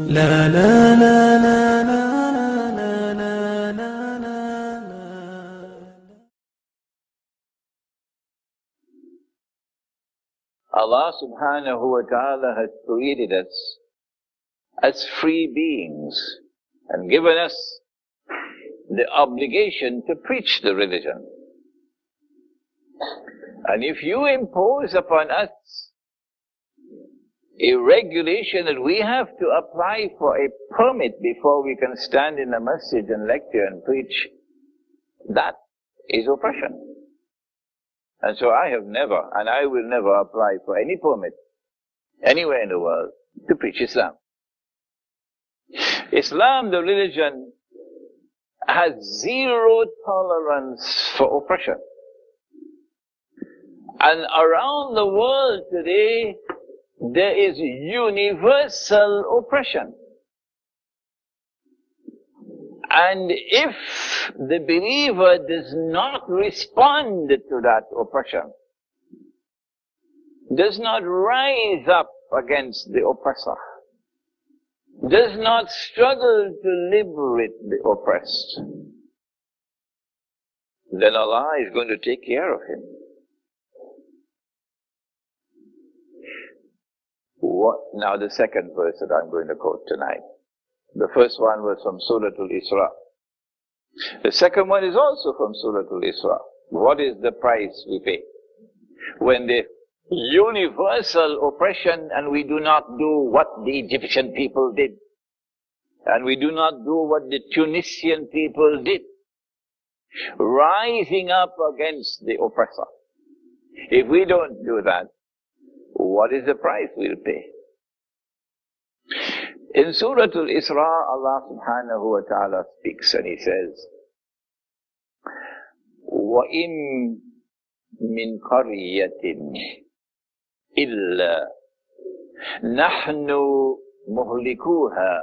لا لا لا لا لا لا لا لا لا. Allah subhanahu wa ta'ala has created us as free beings and given us the obligation to preach the religion. And if you impose upon us a regulation that we have to apply for a permit before we can stand in a masjid and lecture and preach, that is oppression. And so I have never, and I will never apply for any permit anywhere in the world to preach Islam. Islam, the religion, has zero tolerance for oppression. And around the world today, there is universal oppression. And if the believer does not respond to that oppression, does not rise up against the oppressor, does not struggle to liberate the oppressed, then Allah is going to take care of him. Now the second verse that I'm going to quote tonight. The first one was from Surah Al-Isra. The second one is also from Surah Al-Isra. What is the price we pay? When the universal oppression and we do not do what the Egyptian people did, and we do not do what the Tunisian people did, rising up against the oppressor. If we don't do that, what is the price we'll pay? In Surah Al-Isra, Allah subhanahu wa ta'ala speaks and He says, وَإِن مِّن قَرْيَةٍ إِلَّا نَحْنُ مُهْلِكُوهَا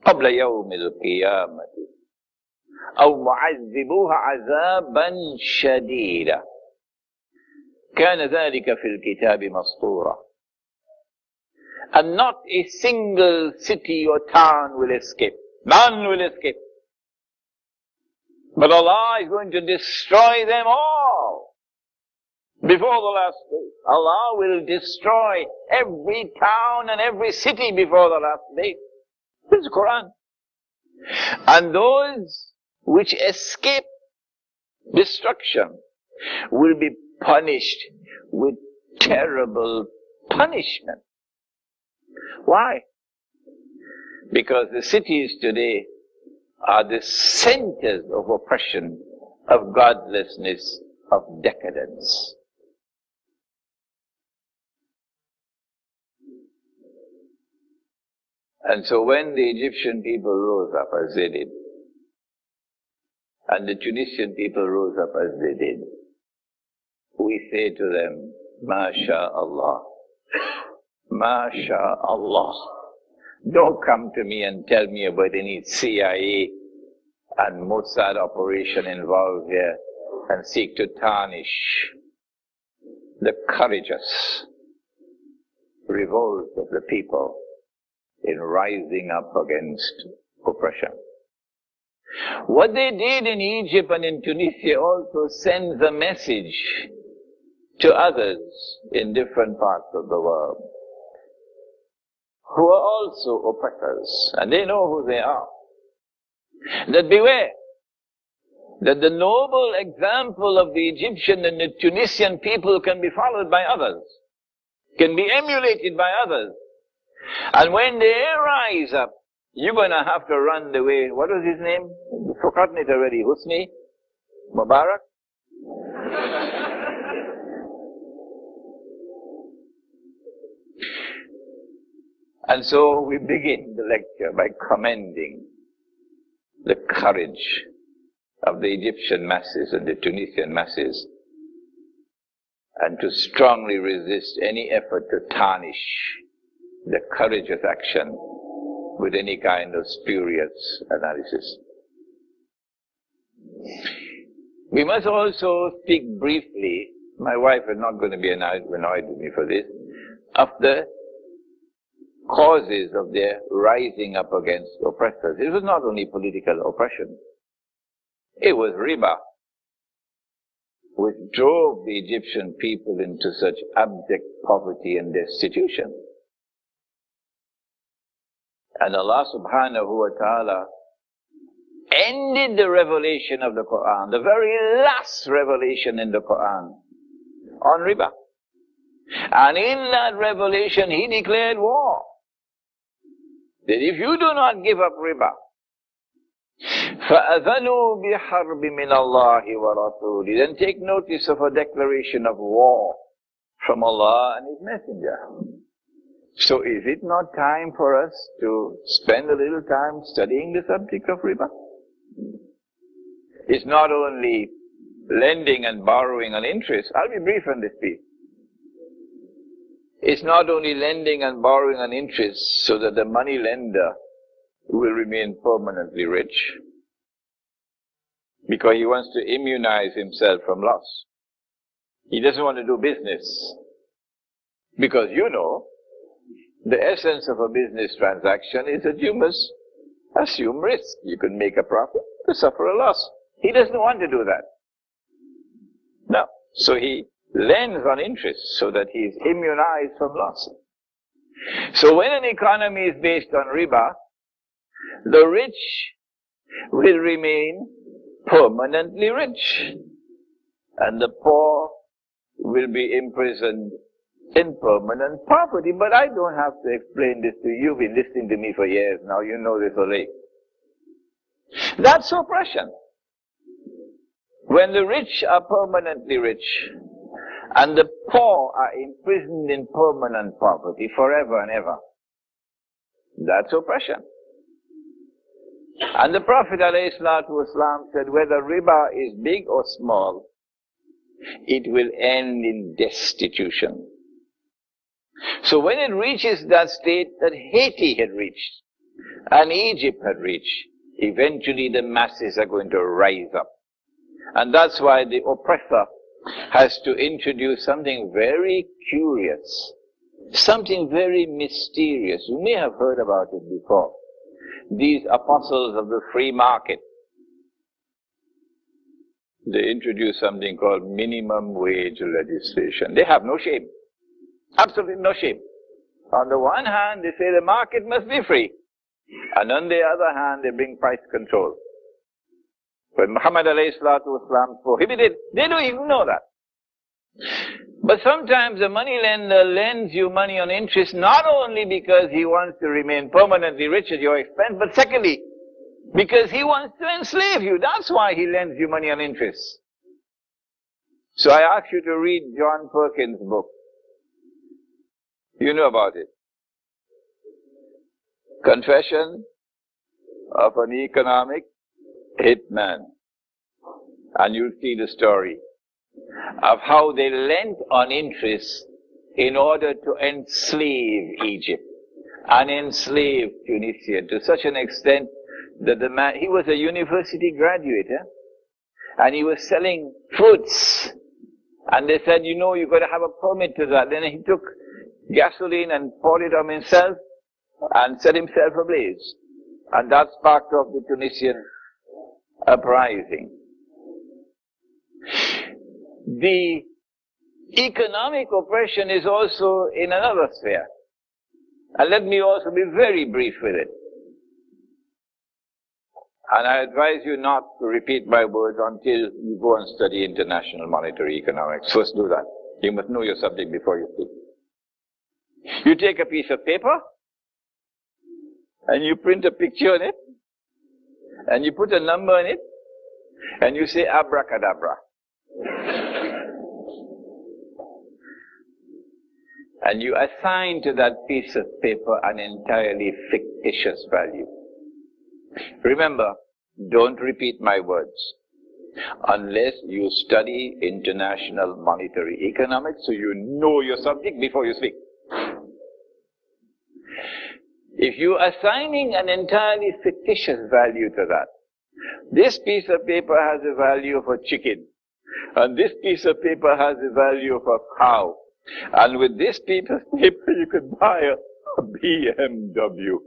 قَبْلَ يَوْمِ الْقِيَامَةِ أَوْ مُعَذِّبُوهَا عَذَابًا شَدِيدًا كَانَ ذَلِكَ فِي الْكِتَابِ مَسْطُورًا. And not a single city or town will escape. None will escape. But Allah is going to destroy them all before the last day. Allah will destroy every town and every city before the last day. This is the Quran. And those which escape destruction will be punished with terrible punishment. Why? Because the cities today are the centers of oppression, of godlessness, of decadence. And so when the Egyptian people rose up as they did, and the Tunisian people rose up as they did, we say to them, MashaAllah, MashaAllah. Don't come to me and tell me about any CIA and Mossad operation involved here and seek to tarnish the courageous revolt of the people in rising up against oppression. What they did in Egypt and in Tunisia also sends a message to others in different parts of the world who are also oppressors, and they know who they are. That beware, that the noble example of the Egyptian and the Tunisian people can be followed by others, can be emulated by others. And when they rise up, you're going to have to run the way. What was his name? I've forgotten it already. Husni? Mubarak? And so we begin the lecture by commending the courage of the Egyptian masses and the Tunisian masses, and to strongly resist any effort to tarnish the courageous action with any kind of spurious analysis. We must also speak briefly, my wife is not going to be annoyed with me for this, of the causes of their rising up against oppressors. It was not only political oppression. It was riba, which drove the Egyptian people into such abject poverty and destitution. And Allah subhanahu wa ta'ala ended the revelation of the Quran, the very last revelation in the Quran, on riba. And in that revelation, He declared war. That if you do not give up riba, فَأَذَنُوا بِحَرْبٍ مِّنَ اللَّهِ وَرَسُولِهِ, then take notice of a declaration of war from Allah and His Messenger. So is it not time for us to spend a little time studying the subject of riba? It's not only lending and borrowing on interest. I'll be brief on this piece. It's not only lending and borrowing on interest so that the money lender will remain permanently rich, because he wants to immunize himself from loss. He doesn't want to do business, because you know, the essence of a business transaction is that you must assume risk. You can make a profit to suffer a loss. He doesn't want to do that. No. So he lends on interest so that he is immunized from loss. So when an economy is based on riba, the rich will remain permanently rich, and the poor will be imprisoned in permanent poverty. But I don't have to explain this to you. You've been listening to me for years now. You know this already. That's oppression. When the rich are permanently rich and the poor are imprisoned in permanent poverty forever and ever, that's oppression. And the Prophet ﷺ said, whether riba is big or small, it will end in destitution. So when it reaches that state that Haiti had reached and Egypt had reached, eventually the masses are going to rise up. And that's why the oppressor has to introduce something very curious, something very mysterious. You may have heard about it before. These apostles of the free market, they introduce something called minimum wage legislation. They have no shame. Absolutely no shame. On the one hand, they say the market must be free. And on the other hand, they bring price control. When Muhammad ﷺ prohibited, they don't even know that. But sometimes the money lender lends you money on interest not only because he wants to remain permanently rich at your expense, but secondly, because he wants to enslave you. That's why he lends you money on interest. So I ask you to read John Perkins' book. You know about it. Confession of an Economic Hitman. And you'll see the story of how they lent on interest in order to enslave Egypt and enslave Tunisia to such an extent that the man, he was a university graduate, and he was selling fruits. And they said, you know, you've got to have a permit to that. Then he took gasoline and poured it on himself and set himself ablaze. And that sparked off the Tunisian uprising. The economic oppression is also in another sphere. And let me also be very brief with it. And I advise you not to repeat my words until you go and study international monetary economics. First do that. You must know your subject before you speak. You take a piece of paper and you print a picture on it and you put a number on it and you say abracadabra. And you assign to that piece of paper an entirely fictitious value. Remember, don't repeat my words unless you study international monetary economics so you know your subject before you speak. If you are assigning an entirely fictitious value to that, this piece of paper has a value of a chicken, and this piece of paper has the value of a cow, and with this piece of paper you could buy a BMW.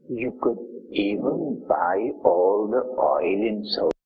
You could even buy all the oil in Saudi